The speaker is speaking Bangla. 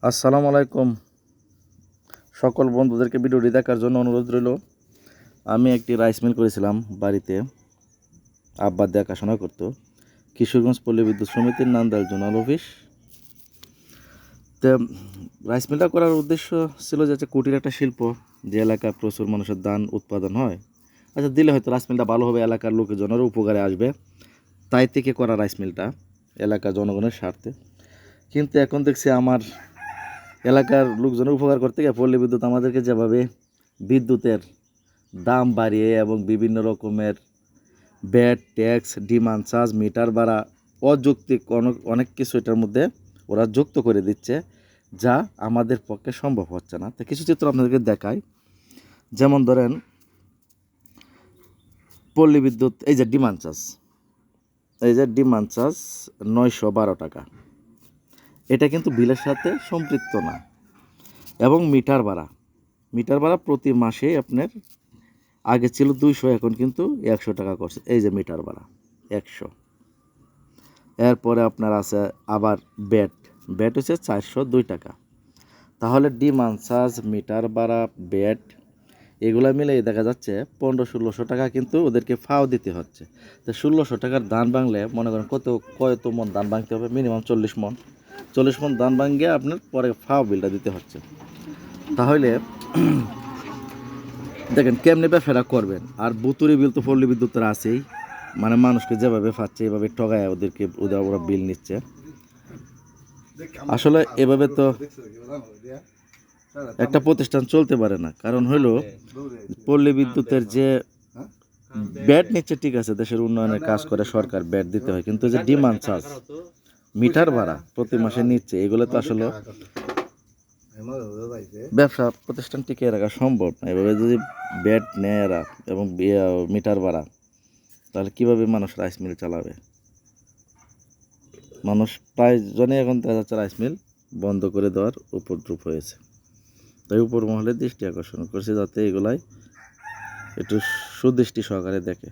আসসালামু আলাইকুম। সকল বন্ধুদেরকে ভিডিওটি দেখার জন্য অনুরোধ রইল। আমি একটি রাইস মিল করেছিলাম বাড়িতে, আব্বা দেখাশোনা করতো। কিশোরগঞ্জ পল্লী বিদ্যুৎ সমিতির নান্দাইল জোনাল অফিস। তো রাইস মিলটা করার উদ্দেশ্য ছিল যে কুটির একটা শিল্প, যে এলাকায় প্রচুর মানুষের ধান উৎপাদন হয়। আচ্ছা, দিলে হয়তো রাইস মিলটা ভালো হবে, এলাকার লোকজনেরও উপকারে আসবে, তাই থেকে করা রাইস মিলটা এলাকার জনগণের স্বার্থে। কিন্তু এখন দেখছি আমার এলাকার লোকজনের উপকার করতে গিয়ে পল্লী বিদ্যুৎ আমাদেরকে যেভাবে বিদ্যুতের দাম বাড়িয়ে এবং বিভিন্ন রকমের VAT tax, demand charge, meter ভাড়া, অযৌক্তিক অনেক কিছু এটার মধ্যে ওরা যুক্ত করে দিচ্ছে, যা আমাদের পক্ষে সম্ভব হচ্ছে না। তো কিছু চিত্র আপনাদেরকে দেখাই। যেমন ধরেন, পল্লী বিদ্যুৎ এই যে ডিমান্ড চার্জ, 912 টাকা, এটা কিন্তু বিলের সাথে সম্পৃক্ত না। এবং মিটার ভাড়া প্রতি মাসে আপনার আগে ছিল 200, এখন কিন্তু 100 টাকা করছে। এই যে মিটার ভাড়া 100। এরপরে আপনার আছে আবার ব্যাট হচ্ছে 402 টাকা। তাহলে ডিমান্ড চার্জ, মিটার ভাড়া, ব্যাট এগুলো মিলে দেখা যাচ্ছে 1500-1600 টাকা কিন্তু ওদেরকে ফাও দিতে হচ্ছে। তো 1600 টাকার ধান ভাঙলে মনে করেন কত মন ধান ভাঙতে হবে? মিনিমাম 40 মন ধান ভাঙিয়ে আপনার পরে ফাও বিলটা দিতে হচ্ছে। তাহলে দেখেন কেমনি ব্যবসাটা করবেন। আর বুতুরি বিল তো পল্লী বিদ্যুতের আছেই, মানে মানুষকে যেভাবে পাচ্ছে এভাবে ঠগায় ওদেরকে ওরা বিল নিচ্ছে। আসলে এভাবে তো একটা প্রতিষ্ঠান চলতে পারে না। কারণ হলো পল্লী বিদ্যুতের যে ব্যাট নিচ্ছে, ঠিক আছে, দেশের উন্নয়নের কাজ করে সরকার, ব্যাট দিতে হয়, কিন্তু যে ডিমান্ড চার্জ, মিটার ভাড়া প্রতি মাসে নিচ্ছে, এগুলো তো আসলে ব্যবসা প্রতিষ্ঠান টিকিয়ে রাখা সম্ভব না। এভাবে যদি ব্যাট নেয় এরা এবং মিটার ভাড়া, তাহলে কীভাবে মানুষ রাইস মিল চালাবে? মানুষ প্রায় জনই এখন দেখা যাচ্ছে রাইস মিল বন্ধ করে দেওয়ার উপদ্রব হয়েছে। তাই উপর মহলে দৃষ্টি আকর্ষণ করছে যাতে এগুলাই একটু সুদৃষ্টি সহকারে দেখে।